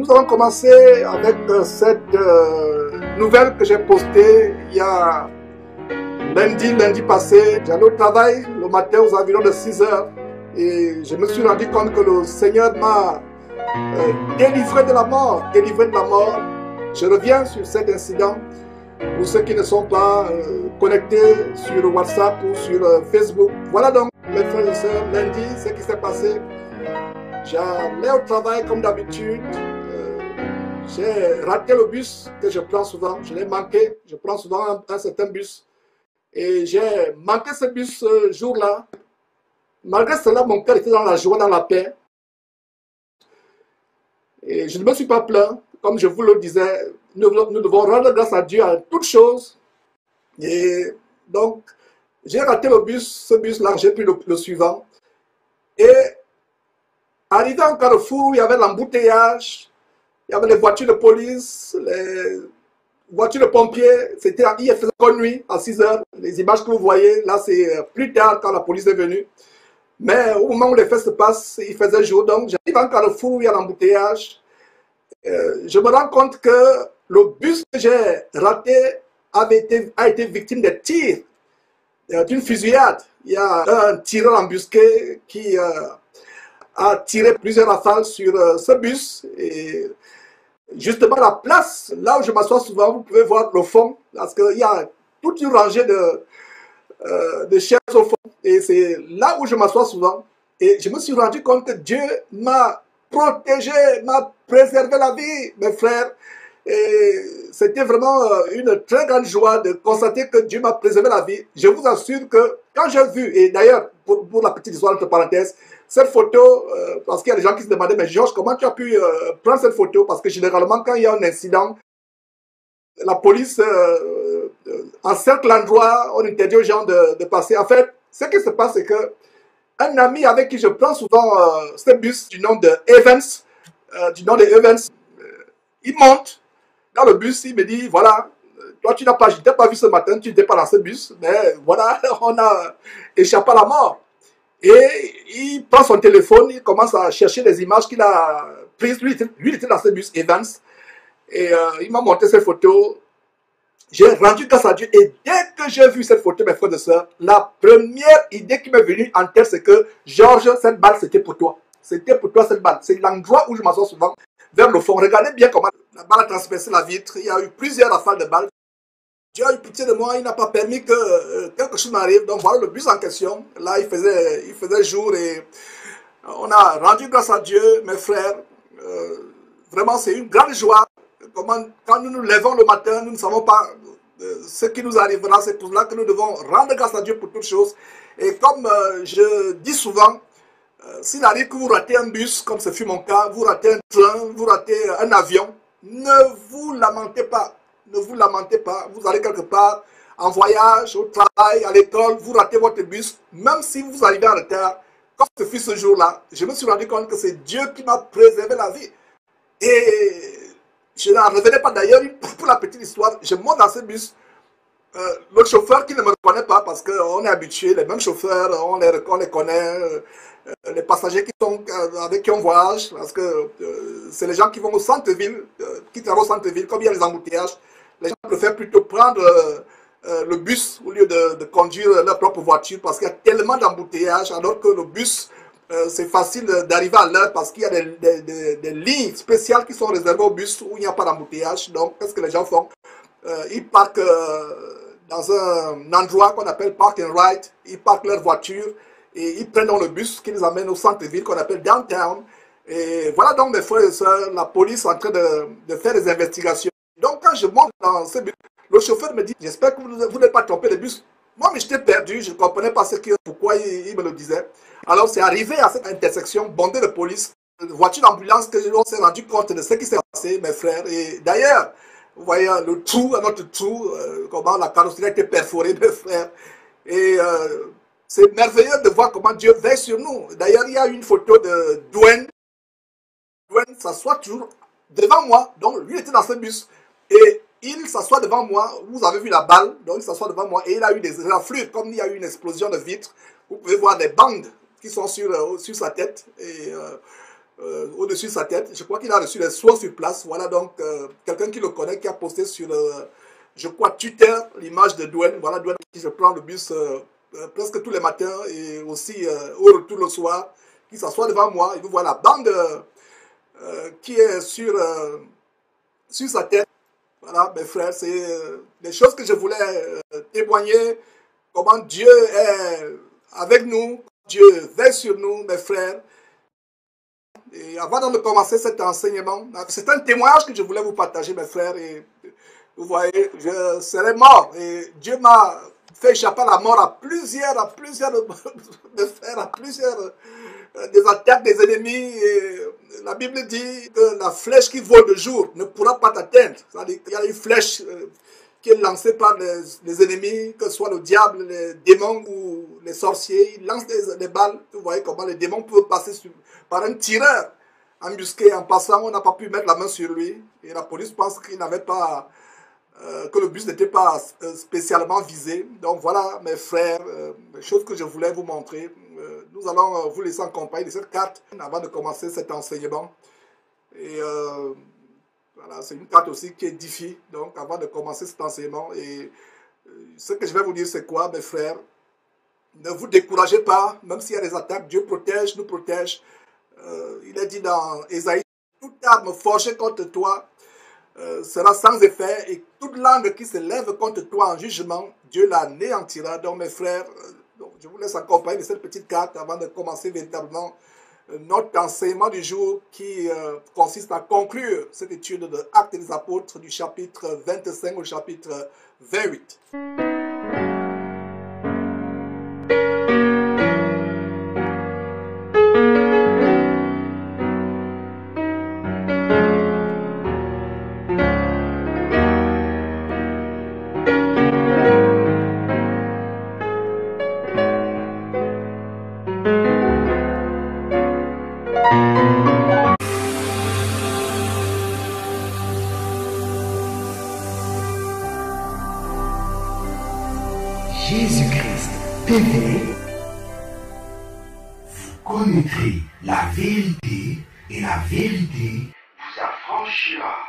Nous allons commencer avec cette nouvelle que j'ai postée il y a lundi passé. J'allais au travail le matin aux environs de 6 heures et je me suis rendu compte que le Seigneur m'a délivré de la mort, Je reviens sur cet incident. Pour ceux qui ne sont pas connectés sur WhatsApp ou sur Facebook. Voilà donc, mes frères et sœurs, lundi, ce qui s'est passé. J'allais au travail comme d'habitude. J'ai raté le bus que je prends souvent. Je l'ai manqué. Je prends souvent un certain bus. Et j'ai manqué ce bus ce jour-là. Malgré cela, mon cœur était dans la joie, dans la paix. Et je ne me suis pas plaint. Comme je vous le disais, nous devons rendre grâce à Dieu à toutes choses. Et donc, j'ai raté le bus. Ce bus-là, j'ai pris le suivant. Et arrivé en Carrefour, il y avait l'embouteillage. Il y avait les voitures de police, les voitures de pompiers. Il faisait encore nuit à 6 heures. Les images que vous voyez, là, c'est plus tard quand la police est venue. Mais au moment où les faits se passent, il faisait jour. Donc, j'arrive en Carrefour, il y a l'embouteillage. Je me rends compte que le bus que j'ai raté a été victime de tirs, d'une fusillade. Il y a un tireur embusqué qui a tiré plusieurs rafales sur ce bus. Et justement, la place, là où je m'assois souvent, vous pouvez voir le fond, parce qu'il y a toute une rangée de chaises au fond. Et c'est là où je m'assois souvent. Et je me suis rendu compte que Dieu m'a protégé, m'a préservé la vie, mes frères. Et c'était vraiment une très grande joie de constater que Dieu m'a préservé la vie. Je vous assure que quand j'ai vu, et d'ailleurs, pour la petite histoire entre parenthèses, cette photo, parce qu'il y a des gens qui se demandaient, mais Georges, comment tu as pu prendre cette photo? Parce que généralement, quand il y a un incident, la police encercle l'endroit, on interdit aux gens de passer. En fait, ce qui se passe, c'est que un ami avec qui je prends souvent ce bus du nom de Evans, il monte dans le bus, il me dit, voilà, toi tu n'as pas, je t'ai pas vu ce matin, tu n'étais pas dans ce bus, mais voilà, on a échappé à la mort. Et il prend son téléphone, il commence à chercher les images qu'il a prises. Lui, il était dans ce bus, Evans, et il m'a montré ces photos. J'ai rendu grâce à Dieu, et dès que j'ai vu cette photo, mes frères et sœurs, la première idée qui m'est venue en tête, c'est que Georges, cette balle, c'était pour toi. C'était pour toi cette balle. C'est l'endroit où je m'assois souvent, vers le fond. Regardez bien comment la balle a transpercé la vitre. Il y a eu plusieurs rafales de balles. Dieu a eu pitié de moi, il n'a pas permis que quelque chose m'arrive. Donc voilà le bus en question. Là, il faisait jour et on a rendu grâce à Dieu, mes frères. Vraiment, c'est une grande joie. Quand nous nous levons le matin, nous ne savons pas ce qui nous arrivera. C'est pour cela que nous devons rendre grâce à Dieu pour toutes choses. Et comme je dis souvent, s'il arrive que vous ratez un bus, comme ce fut mon cas, vous ratez un train, vous ratez un avion, ne vous lamentez pas. Ne vous lamentez pas. Vous allez quelque part, en voyage, au travail, à l'école, vous ratez votre bus, même si vous arrivez en retard, comme ce fut ce jour-là, je me suis rendu compte que c'est Dieu qui m'a préservé la vie. Et je n'en revenais pas d'ailleurs, pour la petite histoire, je monte dans ce bus. Le chauffeur qui ne me connaît pas, parce qu'on est habitué, les mêmes chauffeurs, on les connaît, les passagers avec qui on voyage, parce que c'est les gens qui vont au centre-ville, qui travaillent au centre-ville, comme il y a les embouteillages, les gens préfèrent plutôt prendre le bus au lieu de conduire leur propre voiture, parce qu'il y a tellement d'embouteillages, alors que le bus, c'est facile d'arriver à l'heure, parce qu'il y a des lignes spéciales qui sont réservées au bus où il n'y a pas d'embouteillage. Donc, qu'est-ce que les gens font? Ils parquent dans un endroit qu'on appelle park and ride, ils parquent leur voiture et ils prennent dans le bus qui les amène au centre-ville qu'on appelle downtown. Et voilà donc mes frères et sœurs, la police est en train de faire des investigations. Donc quand je monte dans ce bus, le chauffeur me dit, j'espère que vous n'êtes pas trompé de bus. Moi, mais j'étais perdu, je ne comprenais pas pourquoi il me le disait. Alors c'est arrivé à cette intersection bondée de police, de voitures d'ambulance, que l'on s'est rendu compte de ce qui s'est passé, mes frères. Et d'ailleurs, vous voyez le trou, notre trou, comment la carrosserie a été perforée, mes frères. Et c'est merveilleux de voir comment Dieu veille sur nous. D'ailleurs, il y a une photo de Dwayne. Dwayne s'assoit toujours devant moi. Donc, lui était dans ce bus. Et il s'assoit devant moi. Vous avez vu la balle. Donc, il s'assoit devant moi. Et il a eu des raflures. Comme il y a eu une explosion de vitres, vous pouvez voir des bandes qui sont sur sa tête. Et au-dessus de sa tête. Je crois qu'il a reçu les soins sur place. Voilà donc quelqu'un qui le connaît, qui a posté sur, je crois, Twitter, l'image de Dwayne. Voilà Dwayne qui se prend le bus presque tous les matins et aussi au retour le soir, qui s'assoit devant moi. Et vous voyez la bande qui est sur sa tête. Voilà, mes frères, c'est des choses que je voulais témoigner, comment Dieu est avec nous, Dieu veille sur nous, mes frères. Et avant de commencer cet enseignement, c'est un témoignage que je voulais vous partager, mes frères. Et vous voyez, je serais mort. Et Dieu m'a fait échapper à la mort à plusieurs mes frères, à plusieurs des attaques des ennemis. Et la Bible dit que la flèche qui vole de jour ne pourra pas t'atteindre. C'est-à-dire qu'il y a une flèche qui est lancée par les ennemis, que ce soit le diable, les démons ou les sorciers. Ils lancent des balles. Vous voyez comment les démons peuvent passer par un tireur embusqué. En passant, on n'a pas pu mettre la main sur lui. Et la police pense qu'il n'avait pas... que le bus n'était pas spécialement visé. Donc voilà, mes frères, les choses que je voulais vous montrer. Nous allons vous laisser en compagnie de cette carte avant de commencer cet enseignement. Et voilà, c'est une carte aussi qui édifie. Donc avant de commencer cet enseignement, et ce que je vais vous dire, c'est quoi, mes frères? Ne vous découragez pas, même s'il y a des attaques, Dieu protège, nous protège. Il est dit dans Ésaïe, toute arme forgée contre toi sera sans effet, et toute langue qui se lève contre toi en jugement, Dieu l'anéantira. Donc mes frères, donc, je vous laisse accompagner de cette petite carte avant de commencer véritablement notre enseignement du jour qui consiste à conclure cette étude de Actes des Apôtres du chapitre 25 au chapitre 28. Jésus-Christ TV, vous connaîtrez la vérité et la vérité vous affranchira.